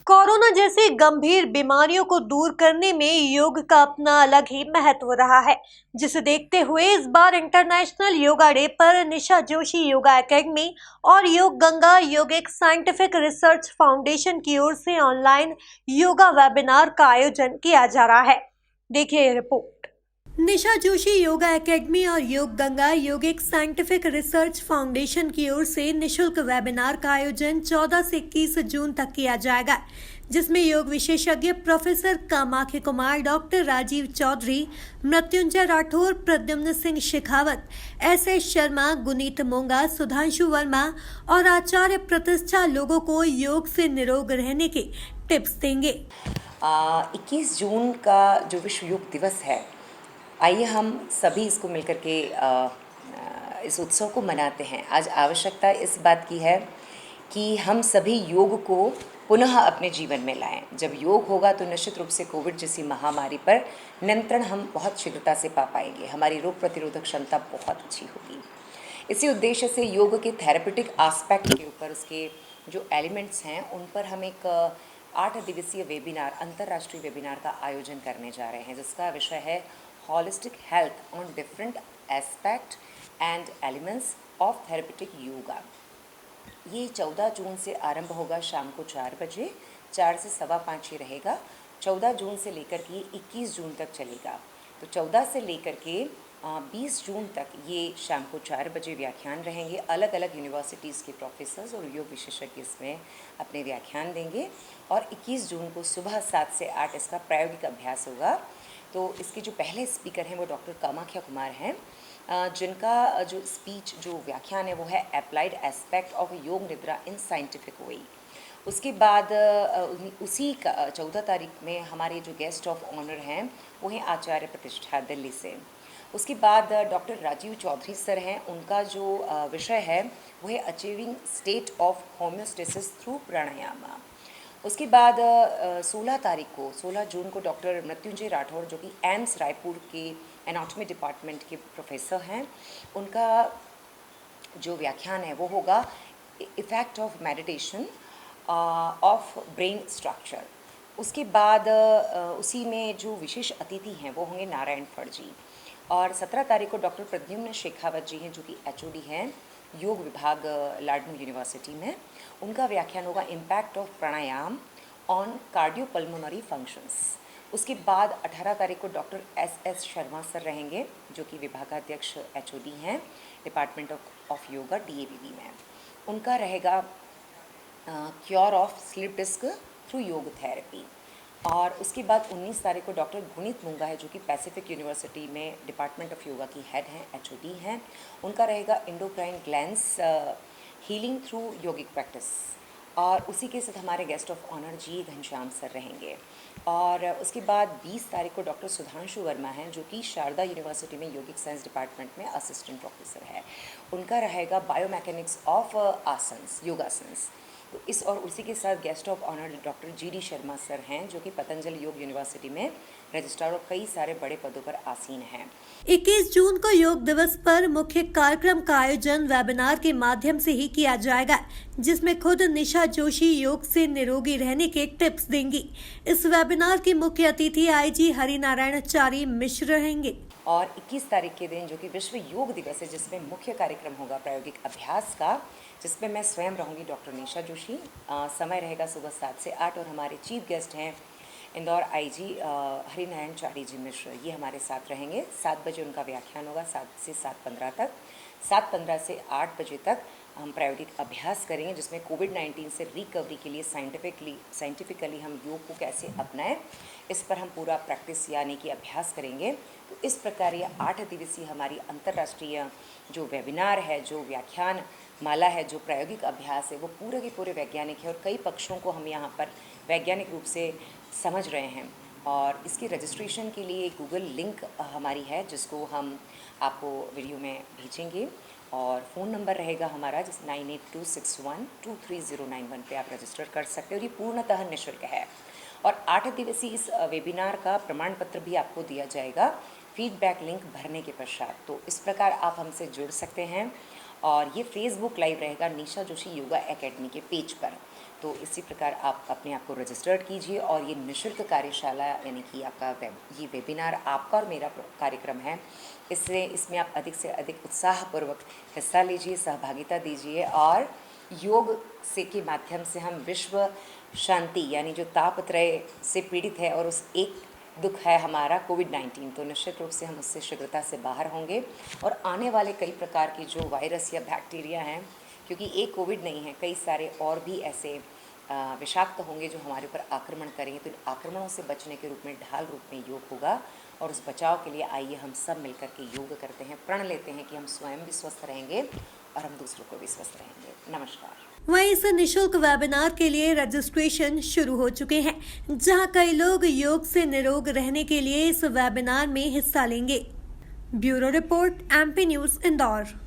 Corona जैसी गंभीर बीमारियों को दूर करने में योग का अपना अलग ही महत्व रहा है, जिसे देखते हुए इस बार इंटरनेशनल योगा डे पर निशा जोशी योगा एकेडमी और योग गंगा योग एक साइंटिफिक रिसर्च फाउंडेशन की ओर से ऑनलाइन योगा वेबिनार का आयोजन किया जा रहा है। देखिए ये रिपोर्ट। निशा जोशी योगा एकेडमी और योग गंगा योग एक साइंटिफिक रिसर्च फाउंडेशन की ओर से निशुल्क वेबिनार का आयोजन 14 से 21 जून तक किया जाएगा, जिसमें योग विशेषज्ञ professor Kamakhya Kumar, doctor Rajeev Chaudhary, Mrityunjay Rathore, Pradyumn Singh Shekhawat, S Sharma, Guneet Monga, Sudhanshu Verma और आचार्य प्रतिष्ठा लोगों को योग से निरोग रहने के टिप्स देंगे। 21 जून का जो विश्व योग दिवस है, आइए हम सभी इसको मिलकर के इस उत्सव को मनाते हैं। आज आवश्यकता इस बात की है कि हम सभी योग को पुनः अपने जीवन में लाएं। जब योग होगा तो निश्चित रूप से कोविड जैसी महामारी पर नियंत्रण हम बहुत शीघ्रता से पा पाएंगे। हमारी रोग प्रतिरोधक क्षमता बहुत अच्छी होगी। इसी उद्देश्य से योग के थेरेपेटिक एस्पेक्ट के ऊपर, उसके जो एलिमेंट्स हैं, उन पर हम एक 8 दिवसीय वेबिनार, अंतर्राष्ट्रीय वेबिनार का आयोजन करने जा रहे हैं, जिसका विषय है holistic health on different aspect and elements of therapeutic yoga. ये 14 जून से आरंभ होगा, शाम को 4 बजे, 4 से 5:15 ये रहेगा। 14 जून से लेकर के 21 जून तक चलेगा। तो 14 से लेकर के 20 जून तक ये शाम को 4 बजे व्याख्यान रहेंगे। अलग अलग यूनिवर्सिटीज़ के प्रोफेसर्स और योग विशेषज्ञ इसमें अपने व्याख्यान देंगे। और 21 जून को सुबह 7 से 8 इसका प्रायोगिक अभ्यास होगा। तो इसके जो पहले स्पीकर हैं वो डॉक्टर कामाख्या कुमार हैं, जिनका जो स्पीच, जो व्याख्यान है, वो है अप्लाइड एस्पेक्ट ऑफ योग निद्रा इन साइंटिफिक वे। उसके बाद उसी का 14 तारीख में हमारे जो गेस्ट ऑफ ऑनर हैं वो हैं आचार्य प्रतिष्ठा दिल्ली से। उसके बाद डॉक्टर राजीव चौधरी सर हैं, उनका जो विषय है वो है achieving state of homeostasis through pranayama. उसके बाद 16 जून को डॉक्टर मृत्युंजय राठौर, जो कि एम्स रायपुर के एनाटॉमी डिपार्टमेंट के प्रोफेसर हैं, उनका जो व्याख्यान है वो होगा effect of meditation of brain structure. उसके बाद उसी में जो विशेष अतिथि हैं वो होंगे नारायण फड़ जी। और 17 तारीख को डॉक्टर प्रद्युम्न शेखावत जी हैं, जो कि एचओडी हैं योग विभाग लाडनू यूनिवर्सिटी में। उनका व्याख्यान होगा impact of pranayama on cardiopulmonary functions. उसके बाद 18 तारीख को डॉक्टर एस शर्मा सर रहेंगे, जो कि विभागाध्यक्ष एचओडी हैं डिपार्टमेंट ऑफ योगा डीएवीवी में। उनका रहेगा cure of slip disc through yoga therapy. और उसके बाद 19 तारीख को डॉक्टर गुनीत मोंगा है, जो कि पैसिफिक यूनिवर्सिटी में डिपार्टमेंट ऑफ योगा की हेड हैं, एचओडी हैं। उनका रहेगा endocrine glands healing through yogic practice. और उसी के साथ हमारे guest of honour ji Ghanshyam sir रहेंगे। और उसके बाद 20 तारीख को डॉक्टर सुधांशु वर्मा हैं, जो कि शारदा यूनिवर्सिटी में योगिक साइंस डिपार्टमेंट में असिस्टेंट प्रोफेसर है। उनका रहेगा बायोमैकेनिक्स ऑफ आसन्स, योगासन्स। तो इस और उसी के साथ guest of honour doctor GD Sharma sir हैं, जो कि पतंजलि योग यूनिवर्सिटी में रजिस्ट्रार और कई सारे बड़े पदों पर आसीन हैं। 21 जून को योग दिवस पर मुख्य कार्यक्रम का आयोजन वेबिनार के माध्यम से ही किया जाएगा, जिसमें खुद निशा जोशी योग से निरोगी रहने के टिप्स देंगी। इस वेबिनार की मुख्य अतिथि आईजी हरिनारायणाचार्य मिश्र रहेंगे। और 21 तारीख के दिन, जो कि विश्व योग दिवस है, जिसमें मुख्य कार्यक्रम होगा प्रायोगिक अभ्यास का, जिसमें मैं स्वयं रहूँगी डॉक्टर निशा जोशी। समय रहेगा सुबह 7 से 8 और हमारे चीफ गेस्ट हैं इंदौर आईजी हरिनारायणाचार्य जी मिश्र, ये हमारे साथ रहेंगे। 7 बजे उनका व्याख्यान होगा, 7 से 7:15 तक। 7:15 से 8 बजे तक हम प्रायोगिक अभ्यास करेंगे, जिसमें कोविड-19 से रिकवरी के लिए साइंटिफिकली हम योग को कैसे अपनाएं, इस पर हम पूरा प्रैक्टिस यानी कि अभ्यास करेंगे। तो इस प्रकार ये 8 दिवसीय हमारी अंतर्राष्ट्रीय जो वेबिनार है, जो व्याख्यान माला है, जो प्रायोगिक अभ्यास है, वो पूरे के पूरे वैज्ञानिक है और कई पक्षों को हम यहाँ पर वैज्ञानिक रूप से समझ रहे हैं। और इसकी रजिस्ट्रेशन के लिए गूगल लिंक हमारी है, जिसको हम आपको वीडियो में भेजेंगे। और फ़ोन नंबर रहेगा हमारा, जिस 9826123091 पे आप रजिस्टर कर सकते हो। और ये पूर्णतः निःशुल्क है। और 8 दिवसीय इस वेबिनार का प्रमाण पत्र भी आपको दिया जाएगा फीडबैक लिंक भरने के पश्चात। तो इस प्रकार आप हमसे जुड़ सकते हैं। और ये फेसबुक लाइव रहेगा निशा जोशी योगा एकेडमी के पेज पर। तो इसी प्रकार आप अपने आप को रजिस्टर्ड कीजिए और ये निःशुल्क कार्यशाला यानी कि आपका ये वेबिनार आपका और मेरा कार्यक्रम है। इसमें आप अधिक से अधिक उत्साहपूर्वक हिस्सा लीजिए, सहभागिता दीजिए और योग से के माध्यम से हम विश्व शांति यानी जो तापत्रय से पीड़ित है और उस एक दुख है हमारा कोविड-19, तो निश्चित रूप से हम उससे शीघ्रता से बाहर होंगे और आने वाले कई प्रकार की जो वायरस या बैक्टीरिया हैं, क्योंकि एक कोविड नहीं है, कई सारे और भी ऐसे विषाक्त होंगे जो हमारे ऊपर आक्रमण करेंगे, तो इन आक्रमणों से बचने के रूप में ढाल रूप में योग होगा। और उस बचाव के लिए आइए हम सब मिलकर के योग करते हैं, प्रण लेते हैं कि हम स्वयं भी स्वस्थ रहेंगे और हम दूसरों को भी स्वस्थ रहेंगे। नमस्कार। वहीं इस निःशुल्क वेबिनार के लिए रजिस्ट्रेशन शुरू हो चुके हैं, जहां कई लोग योग से निरोग रहने के लिए इस वेबिनार में हिस्सा लेंगे। Bureau report, MP news, Indore.